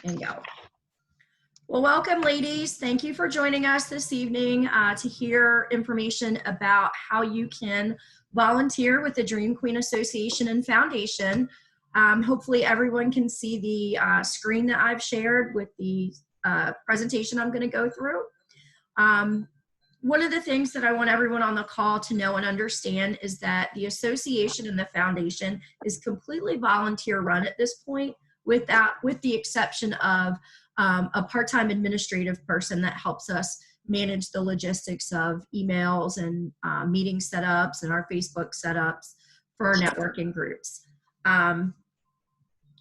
and go. Well, welcome, ladies. Thank you for joining us this evening to hear information about how you can volunteer with the Dream Queen Association and Foundation. Hopefully everyone can see the screen that I've shared with the presentation I'm going to go through. One of the things that I want everyone on the call to know and understand is that the association and the foundation is completely volunteer run at this point, with the exception of a part-time administrative person that helps us manage the logistics of emails and meeting setups and our Facebook setups for our networking groups.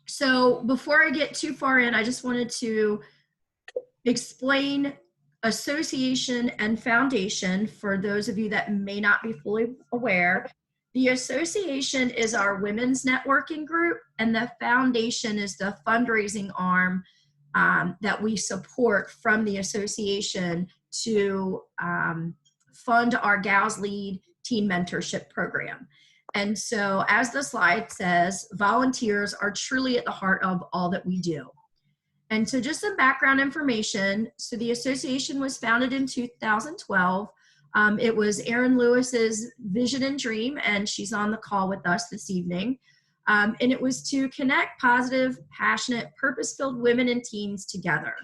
So before I get too far in, I just wanted to explain association and foundation for those of you that may not be fully aware. The association is our women's networking group, and the foundation is the fundraising arm that we support from the association to fund our Gals Lead Teen Mentorship Program. And so, as the slide says, volunteers are truly at the heart of all that we do. And so just some background information. So the association was founded in 2012. It was Erin Lewis's vision and dream, and she's on the call with us this evening. And it was to connect positive, passionate, purpose-filled women and teens together.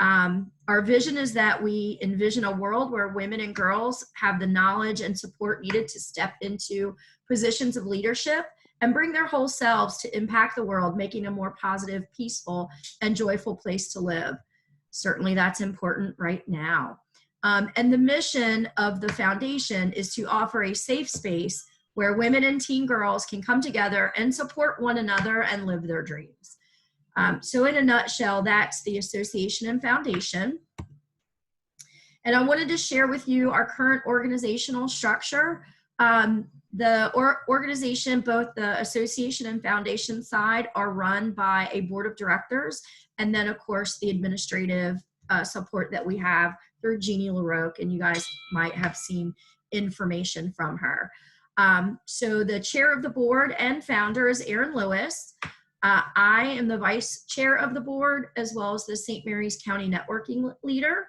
Our vision is that we envision a world where women and girls have the knowledge and support needed to step into positions of leadership and bring their whole selves to impact the world, making a more positive, peaceful, and joyful place to live. Certainly that's important right now. And the mission of the foundation is to offer a safe space where women and teen girls can come together and support one another and live their dreams. So in a nutshell, that's the association and foundation. And I wanted to share with you our current organizational structure. The organization, both the association and foundation side, are run by a board of directors, and then of course the administrative support that we have through Jeannie LaRoque, and you guys might have seen information from her. So the chair of the board and founder is Erin Lewis. I am the vice chair of the board, as well as the St. Mary's County Networking Leader.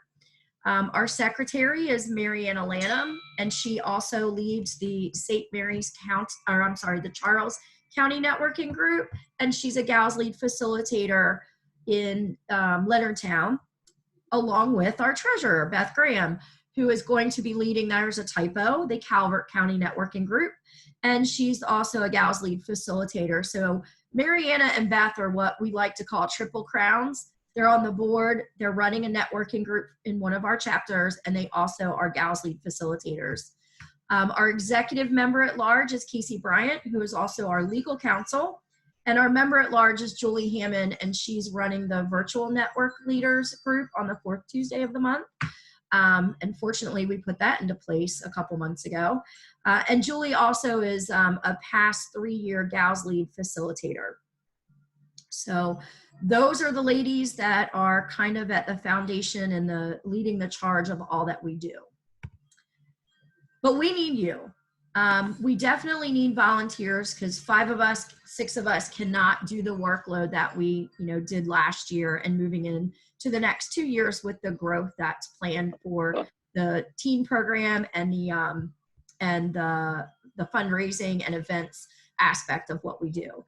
Our secretary is Mariana Lanham, and she also leads the St. Mary's the Charles County Networking Group, and she's a Gals Lead Facilitator in Leonardtown, along with our treasurer, Beth Graham, who is going to be leading, there's a typo, the Calvert County Networking Group, and she's also a Gals Lead Facilitator. So Mariana and Beth are what we like to call triple crowns. They're on the board, they're running a networking group in one of our chapters, and they also are Gals Lead Facilitators. Our executive member at large is Casey Bryant, who is also our legal counsel. And our member at large is Julie Hammond, and she's running the virtual network leaders group on the 4th Tuesday of the month. And fortunately, we put that into place a couple months ago. And Julie also is a past 3-year Gals Lead Facilitator. So those are the ladies that are kind of at the foundation and leading the charge of all that we do. But we need you. We definitely need volunteers, because 5 of us, 6 of us cannot do the workload that we did last year, and moving into the next 2 years with the growth that's planned for the teen program and the fundraising and events aspect of what we do.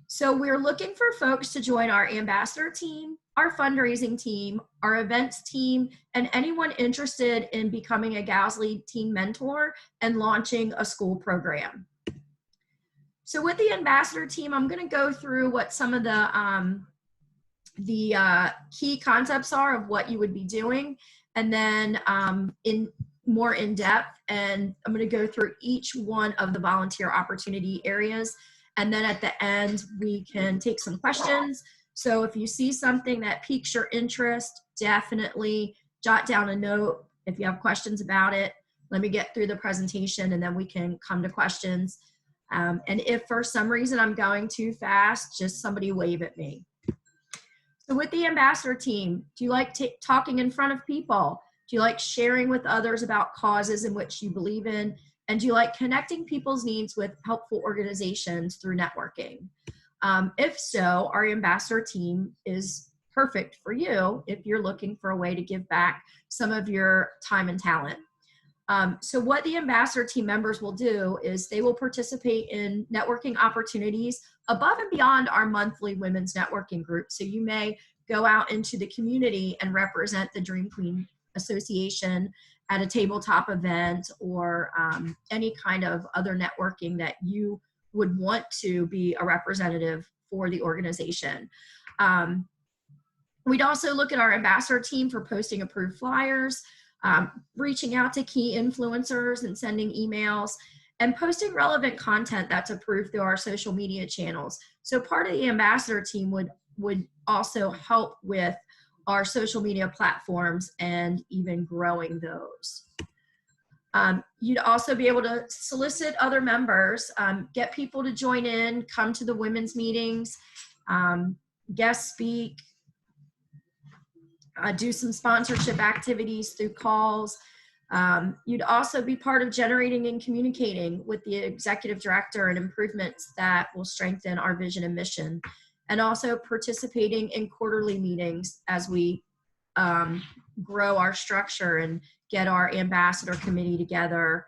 So we're looking for folks to join our ambassador team, our fundraising team, our events team, and anyone interested in becoming a Gals Lead Teen Mentor and launching a school program. So with the ambassador team, I'm going to go through what some of the key concepts are of what you would be doing, and then more in depth, and I'm going to go through each one of the volunteer opportunity areas. And then at the end, we can take some questions. So if you see something that piques your interest, definitely jot down a note. If you have questions about it, let me get through the presentation, and then we can come to questions. And if for some reason I'm going too fast, just somebody wave at me. So with the ambassador team, do you like talking in front of people? Do you like sharing with others about causes in which you believe in? And do you like connecting people's needs with helpful organizations through networking? If so, our ambassador team is perfect for you if you're looking for a way to give back some of your time and talent. So what the ambassador team members will do is they will participate in networking opportunities above and beyond our monthly women's networking group. So you may go out into the community and represent the Dream Queen Association at a tabletop event or any kind of other networking that you would want to be a representative for the organization. We'd also look at our ambassador team for posting approved flyers, reaching out to key influencers and sending emails, and posting relevant content that's approved through our social media channels. So part of the ambassador team would also help with our social media platforms and even growing those. You'd also be able to solicit other members, get people to join in, come to the women's meetings, guest speak, do some sponsorship activities through calls. You'd also be part of generating and communicating with the executive director and improvements that will strengthen our vision and mission, and also participating in quarterly meetings as we grow our structure and get our ambassador committee together.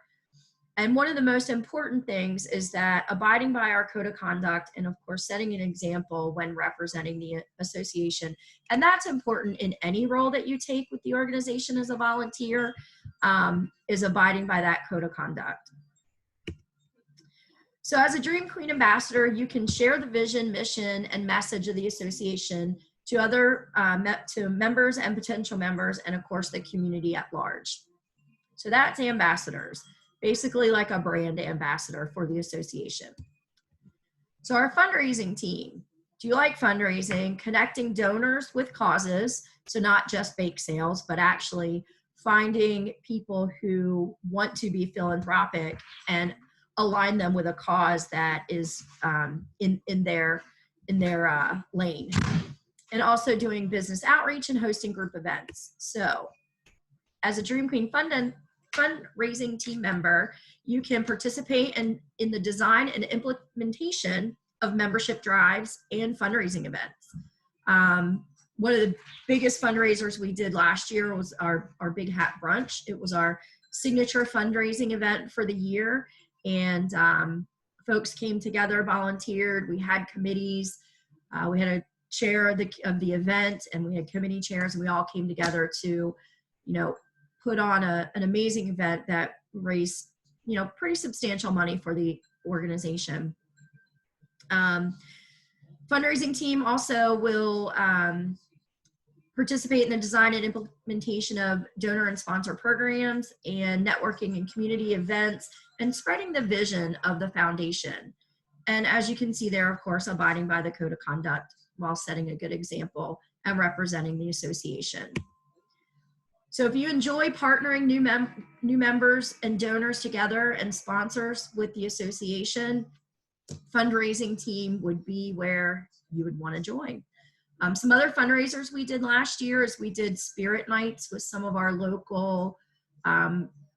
And one of the most important things is that abiding by our code of conduct and, of course, setting an example when representing the association. And that's important in any role that you take with the organization as a volunteer, is abiding by that code of conduct. So as a Dream Queen ambassador, you can share the vision, mission, and message of the association to other to members and potential members, and of course the community at large. So that's ambassadors, basically like a brand ambassador for the association. So our fundraising team. Do you like fundraising? Connecting donors with causes, so not just bake sales, but actually finding people who want to be philanthropic and align them with a cause that is in their lane. And also doing business outreach and hosting group events. So as a Dream Queen fundraising team member, you can participate in the design and implementation of membership drives and fundraising events. One of the biggest fundraisers we did last year was our Big Hat Brunch. It was our signature fundraising event for the year. And folks came together, volunteered. We had committees. We had a chair of the event, and we had committee chairs, and we all came together to, put on an amazing event that raised, pretty substantial money for the organization. Fundraising team also will participate in the design and implementation of donor and sponsor programs and networking and community events and spreading the vision of the foundation. And as you can see there, of course, abiding by the code of conduct while setting a good example and representing the association. So if you enjoy partnering new members and donors together and sponsors with the association, fundraising team would be where you would want to join. Some other fundraisers we did last year is we did spirit nights with some of our local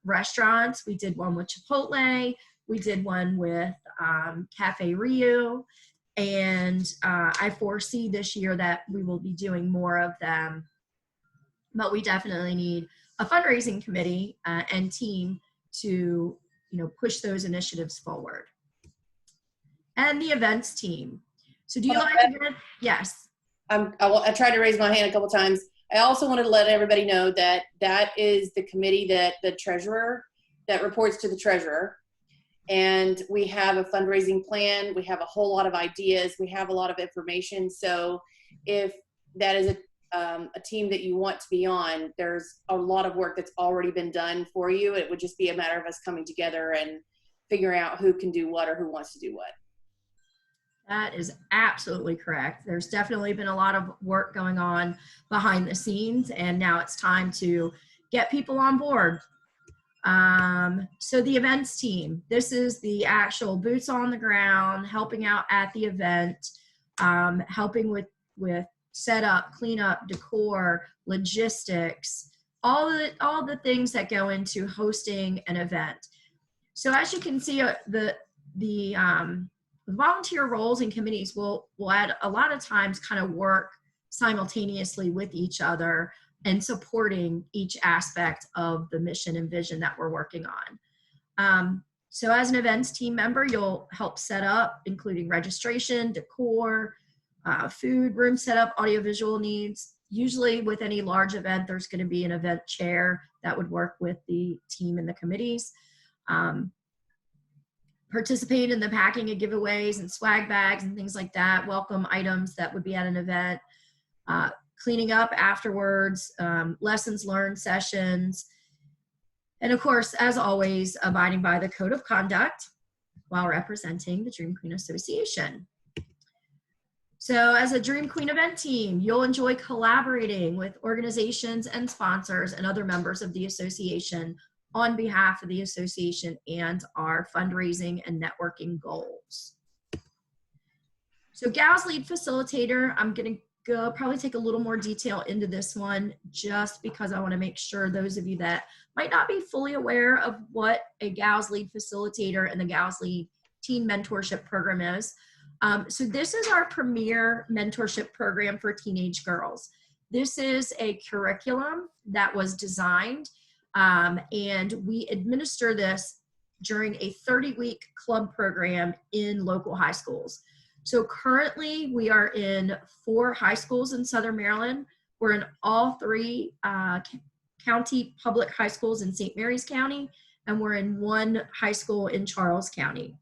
restaurants. We did one with Chipotle. We did one with Cafe Rio. And I foresee this year that we will be doing more of them. But we definitely need a fundraising committee and team to, push those initiatives forward. And the events team. So do you like events? Yes. I tried to raise my hand a couple times. I also wanted to let everybody know that that is the committee that the treasurer, that reports to the treasurer. And we have a fundraising plan. We have a whole lot of ideas. We have a lot of information. So if that is a team that you want to be on, there's a lot of work that's already been done for you. It would just be a matter of us coming together and figuring out who can do what or who wants to do what. That is absolutely correct. There's definitely been a lot of work going on behind the scenes, and now it's time to get people on board. So the events team, this is the actual boots on the ground, helping out at the event, helping with setup, cleanup, decor, logistics, all the things that go into hosting an event. So as you can see, the volunteer roles and committees will at a lot of times kind of work simultaneously with each other and supporting each aspect of the mission and vision that we're working on. So as an events team member, you'll help set up, including registration, decor, food, room setup, audiovisual needs. Usually with any large event, there's going to be an event chair that would work with the team and the committees. Participate in the packing of giveaways and swag bags and things like that, welcome items that would be at an event, cleaning up afterwards, lessons learned sessions, and of course, as always, abiding by the code of conduct while representing the Dream Queen Association. So as a Dream Queen event team, you'll enjoy collaborating with organizations and sponsors and other members of the association on behalf of the association and our fundraising and networking goals. So Gals Lead Facilitator, I'm going to probably take a little more detail into this one just because I want to make sure those of you that might not be fully aware of what a Gals Lead Facilitator and the Gals Lead Teen Mentorship Program is. So this is our premier mentorship program for teenage girls. This is a curriculum that was designed and we administer this during a 30-week club program in local high schools. So currently we are in 4 high schools in Southern Maryland. We're in all 3 county public high schools in St. Mary's County, and we're in 1 high school in Charles County.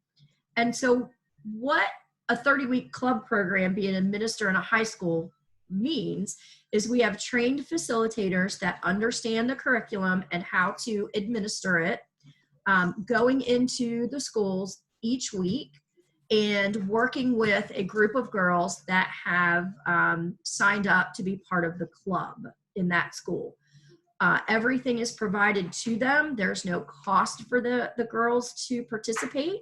And so what a 30-week club program being administered in a high school means is we have trained facilitators that understand the curriculum and how to administer it, going into the schools each week and working with a group of girls that have signed up to be part of the club in that school. Everything is provided to them. There's no cost for the girls to participate.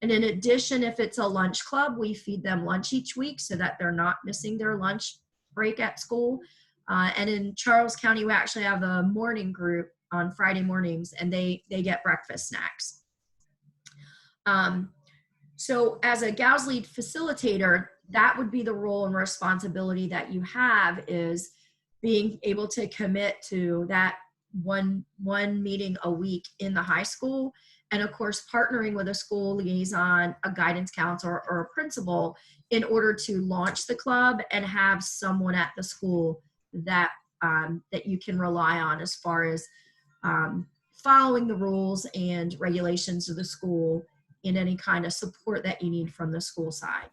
And in addition, if it's a lunch club, we feed them lunch each week so that they're not missing their lunch break at school. And in Charles County, we actually have a morning group on Friday mornings, and they get breakfast snacks. So as a Gals Lead Facilitator, that would be the role and responsibility that you have, is being able to commit to that one meeting a week in the high school. And of course, partnering with a school liaison, a guidance counselor, or a principal in order to launch the club and have someone at the school that, that you can rely on as far as following the rules and regulations of the school in any kind of support that you need from the school side.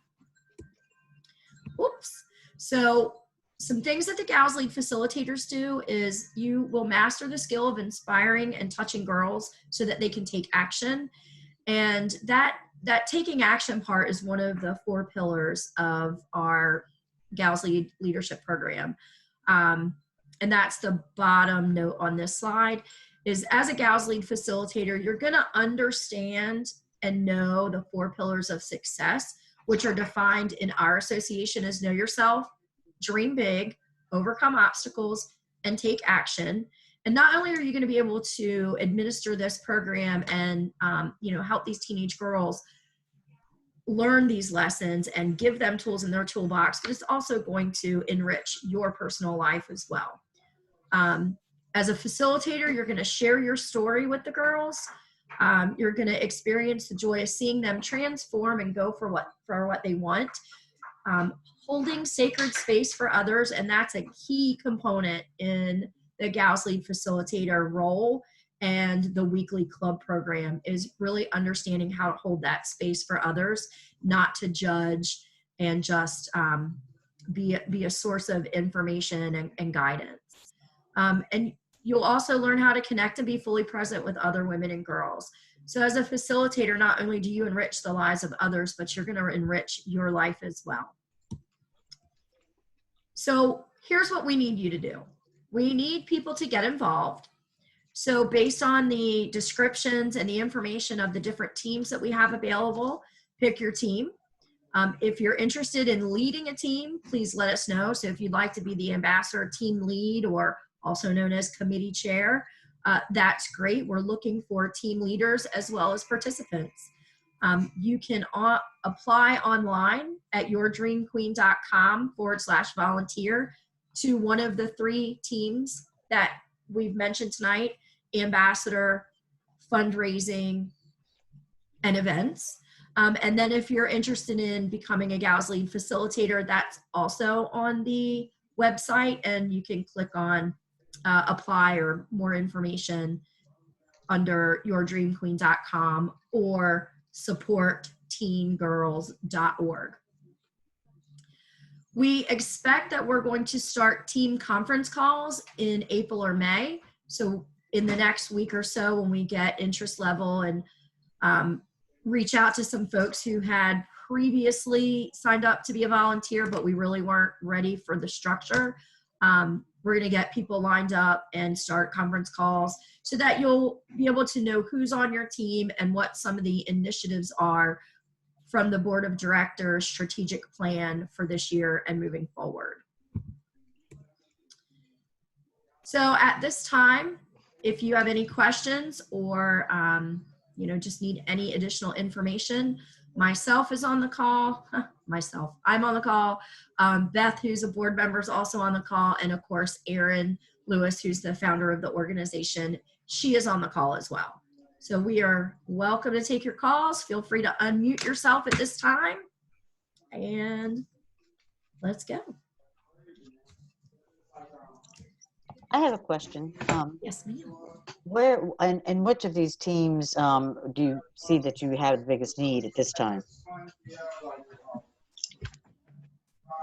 Oops. So some things that the Gals Lead Facilitators do is you will master the skill of inspiring and touching girls so that they can take action. And that taking action part is one of the 4 pillars of our Gals Lead Leadership Program. And that's the bottom note on this slide, is as a Gals Lead Facilitator, you're gonna understand and know the 4 pillars of success, which are defined in our association as know yourself, dream big, overcome obstacles, and take action. And not only are you going to be able to administer this program and help these teenage girls learn these lessons and give them tools in their toolbox, but it's also going to enrich your personal life as well. As a facilitator, you're going to share your story with the girls. You're going to experience the joy of seeing them transform and go for what they want. Holding sacred space for others, and that's a key component in the Gals Lead Facilitator role and the weekly club program, is really understanding how to hold that space for others, not to judge and just be a source of information and guidance. And you'll also learn how to connect and be fully present with other women and girls. So as a facilitator, not only do you enrich the lives of others, but you're going to enrich your life as well. So here's what we need you to do. We need people to get involved. So based on the descriptions and the information of the different teams that we have available, pick your team. If you're interested in leading a team, please let us know. So if you'd like to be the ambassador, team lead, or also known as committee chair, that's great. We're looking for team leaders as well as participants. You can apply online at yourdreamqueen.com/volunteer to one of the 3 teams that we've mentioned tonight: ambassador, fundraising, and events. And then if you're interested in becoming a Gals Lead facilitator, that's also on the website, and you can click on apply or more information under yourdreamqueen.com or supportteengirls.org. We expect that we're going to start team conference calls in April or May. So in the next week or so, when we get interest level and reach out to some folks who had previously signed up to be a volunteer, but we really weren't ready for the structure. We're going to get people lined up and start conference calls so that you'll be able to know who's on your team and what some of the initiatives are from the board of directors strategic plan for this year and moving forward. So at this time, if you have any questions or just need any additional information, myself is on the call. I'm on the call. Beth, who's a board member, is also on the call. And of course, Erin Lewis, who's the founder of the organization, she is on the call as well. So we are welcome to take your calls. Feel free to unmute yourself at this time. And let's go. I have a question. Yes, ma'am. Where and which of these teams do you see that you have the biggest need at this time?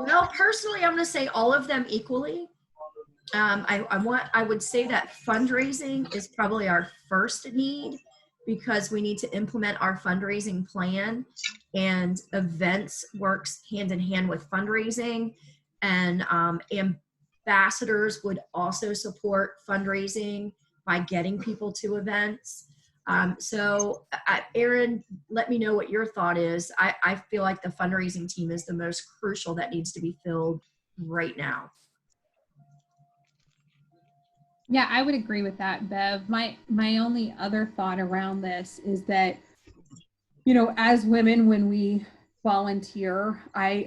Well, personally, I'm going to say all of them equally. I would say that fundraising is probably our first need because we need to implement our fundraising plan, and events works hand in hand with fundraising, and ambassadors would also support fundraising by getting people to events. So Erin, let me know what your thought is. I feel like the fundraising team is the most crucial that needs to be filled right now. Yeah, I would agree with that, Bev. My only other thought around this is that, as women, when we volunteer,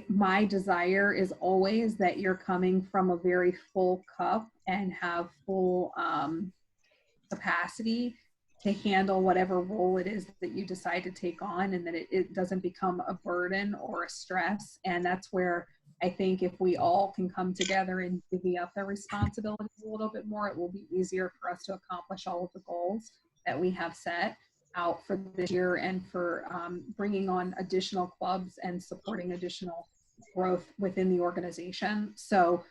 my desire is always that you're coming from a very full cup and have full capacity to handle whatever role it is that you decide to take on, and that it doesn't become a burden or a stress. And that's where I think if we all can come together and divvy up the responsibilities a little bit more, it will be easier for us to accomplish all of the goals that we have set out for this year, and for bringing on additional clubs and supporting additional growth within the organization. So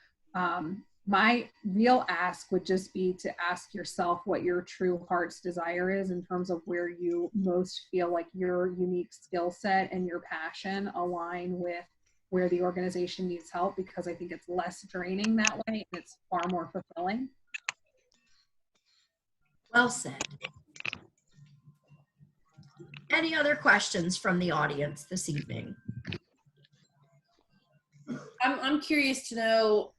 my real ask would just be to ask yourself what your true heart's desire is in terms of where you most feel like your unique skill set and your passion align with where the organization needs help, because I think it's less draining that way and it's far more fulfilling. Well said. Any other questions from the audience this evening? I'm curious to know,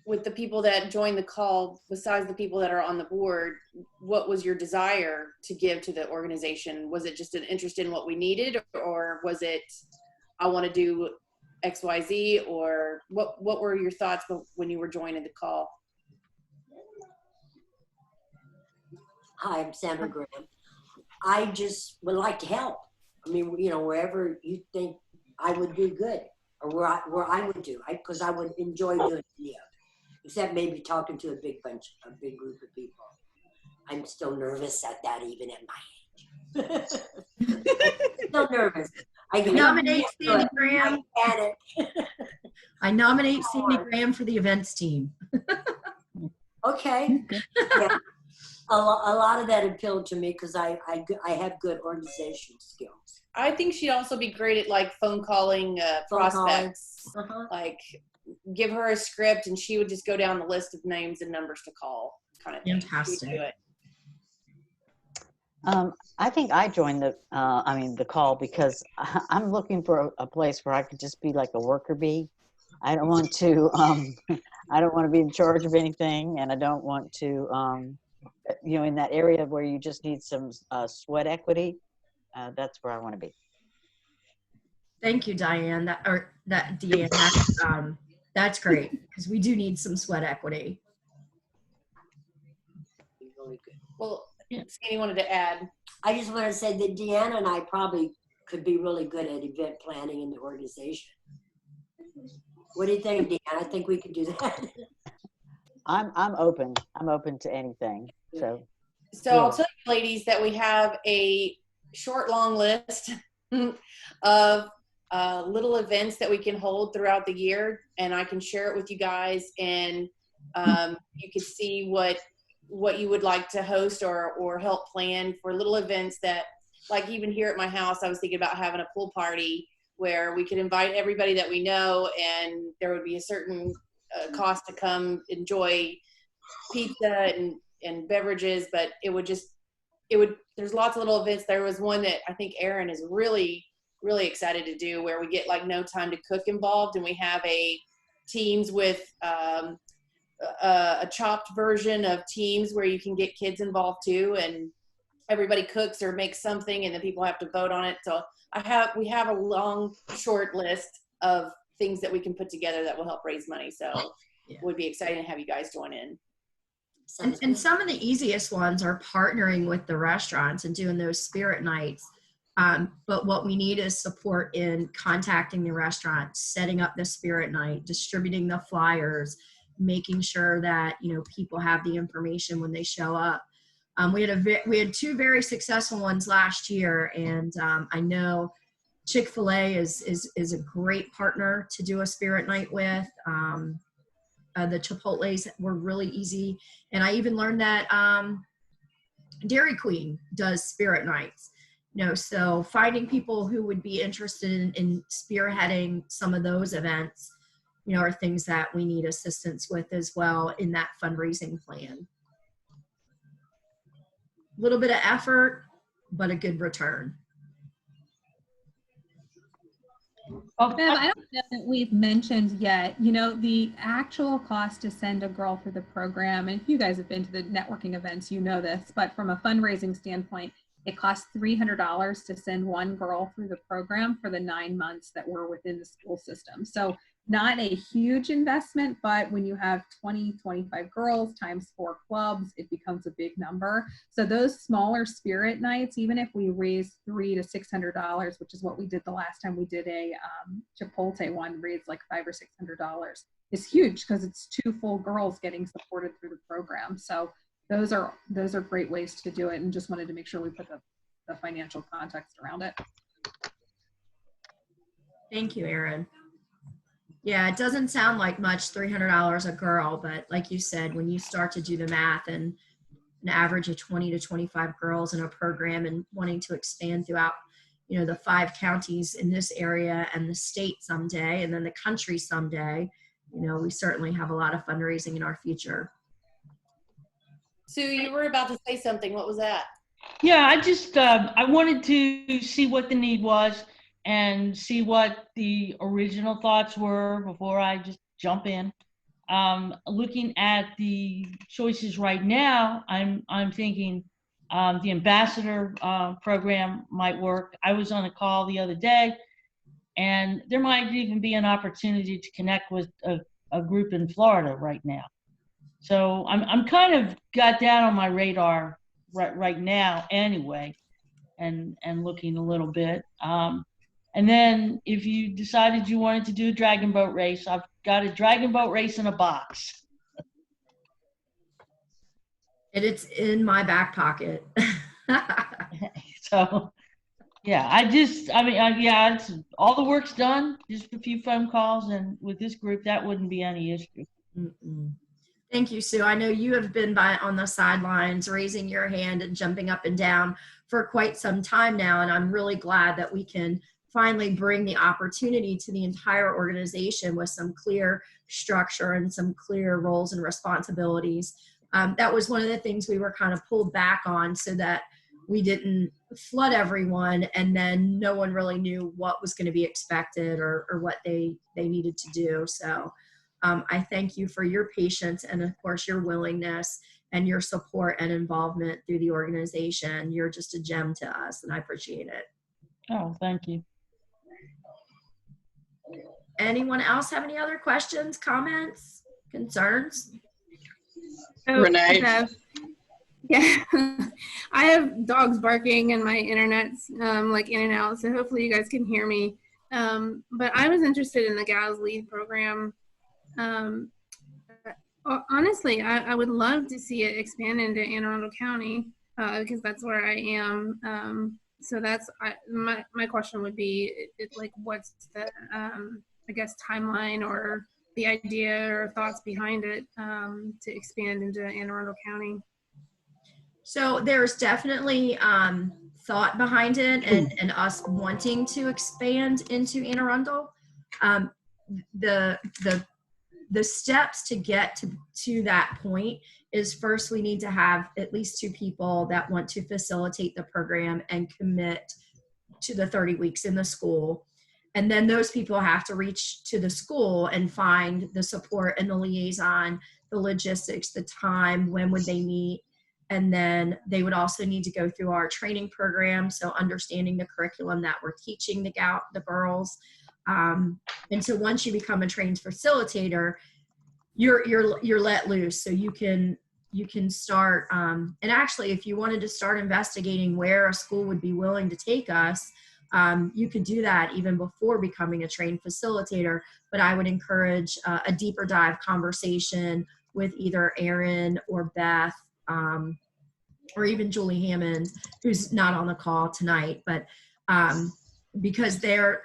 with the people that joined the call, besides the people that are on the board, what was your desire to give to the organization? Was it just an interest in what we needed, or was it, I want to do XYZ, or what were your thoughts when you were joining the call? Hi, I'm Sandra Graham. I just would like to help. I mean, wherever you think I would do good, or where I would do, because I would enjoy doing it, except maybe talking to a big group of people. I'm still nervous at that, even at my age. Still nervous. I nominate Sandy Graham. Panic. I nominate Sandy Graham for the events team. Okay. Yeah. A lot of that appealed to me because I have good organizational skills. I think she'd also be great at like phone calling prospects. Like give her a script and she would just go down the list of names and numbers to call, kind of thing. Fantastic. Do it. I think I joined the call because I'm looking for a place where I could just be like a worker bee. I don't want to be in charge of anything, and I don't want to, in that area where you just need some sweat equity. that's where I want to be. Thank you, Diane. Deanne. That's great because we do need some sweat equity. Really good. Well, Sandy wanted to add. I just want to say that Deanna and I probably could be really good at event planning in the organization. What do you think, Deanna? I think we could do that. I'm open. I'm open to anything. So I'll tell you, ladies, that we have a short, long list of little events that we can hold throughout the year, and I can share it with you guys, and you can see what you would like to host or help plan for little events that, like even here at my house, I was thinking about having a pool party where we could invite everybody that we know, and there would be a certain cost to come enjoy pizza and beverages, but there's lots of little events. There was one that I think Erin is really excited to do where we get like No Time to Cook involved, and we have a Teams with a chopped version of Teams where you can get kids involved too, and everybody cooks or makes something, and then people have to vote on it. So we have a long, short list of things that we can put together that will help raise money. So it would be exciting to have you guys join in. And some of the easiest ones are partnering with the restaurants and doing those spirit nights. But what we need is support in contacting the restaurants, setting up the spirit night, distributing the flyers, making sure that, people have the information when they show up. We had two very successful ones last year, and I know Chick-fil-A is a great partner to do a spirit night with. The Chipotles were really easy, and I even learned that Dairy Queen does spirit nights. So finding people who would be interested in spearheading some of those events, are things that we need assistance with as well in that fundraising plan. A little bit of effort, but a good return. Bev, I don't know that we've mentioned yet, the actual cost to send a girl through the program, and if you guys have been to the networking events, you know this, but from a fundraising standpoint, it costs $300 to send one girl through the program for the 9 months that we're within the school system. So not a huge investment, but when you have 20, 25 girls times 4 clubs, it becomes a big number. So those smaller spirit nights, even if we raise $300 to $600, which is what we did the last time we did a Chipotle one, raised like $500 or $600, is huge because it's 2 full girls getting supported through the program. So those are great ways to do it, and just wanted to make sure we put the financial context around it. Thank you, Erin. Yeah, it doesn't sound like much, $300 a girl, but like you said, when you start to do the math and an average of 20 to 25 girls in a program and wanting to expand throughout, the 5 counties in this area and the state someday, and then the country someday, we certainly have a lot of fundraising in our future. Sue, you were about to say something. What was that? Yeah, I just, I wanted to see what the need was and see what the original thoughts were before I just jump in. Looking at the choices right now, I'm thinking the ambassador program might work. I was on a call the other day, and there might even be an opportunity to connect with a group in Florida right now. So I'm kind of got that on my radar right now anyway, and looking a little bit. And then if you decided you wanted to do a dragon boat race, I've got a dragon boat race in a box. And it's in my back pocket. So, yeah, yeah, it's all the work's done. Just a few phone calls, and with this group, that wouldn't be any issue. Mm-mm. Thank you, Sue. I know you have been on the sidelines raising your hand and jumping up and down for quite some time now, and I'm really glad that we can finally bring the opportunity to the entire organization with some clear structure and some clear roles and responsibilities. That was one of the things we were kind of pulled back on so that we didn't flood everyone and then no one really knew what was going to be expected or what they needed to do. So I thank you for your patience and, of course, your willingness and your support and involvement through the organization. You're just a gem to us, and I appreciate it. Oh, thank you. Anyone else have any other questions, comments, concerns? Oh, Renee? Yeah, I have dogs barking and my internet's like in and out, so hopefully you guys can hear me. But I was interested in the Gals Lead program. Honestly, I would love to see it expand into Anne Arundel County because that's where I am. So that's my question would be, like, what's the I guess timeline or the idea or thoughts behind it to expand into Anne Arundel County? So there's definitely thought behind it and us wanting to expand into Anne Arundel. The steps to get to that point is, first we need to have at least 2 people that want to facilitate the program and commit to the 30 weeks in the school. And then those people have to reach to the school and find the support and the liaison, the logistics, the time, when would they meet. And then they would also need to go through our training program, so understanding the curriculum that we're teaching the girls. And so once you become a trained facilitator, you're let loose, so you can start. And actually, if you wanted to start investigating where a school would be willing to take us, you could do that even before becoming a trained facilitator. But I would encourage a deeper dive conversation with either Erin or Beth, or even Julie Hammond, who's not on the call tonight, but because they're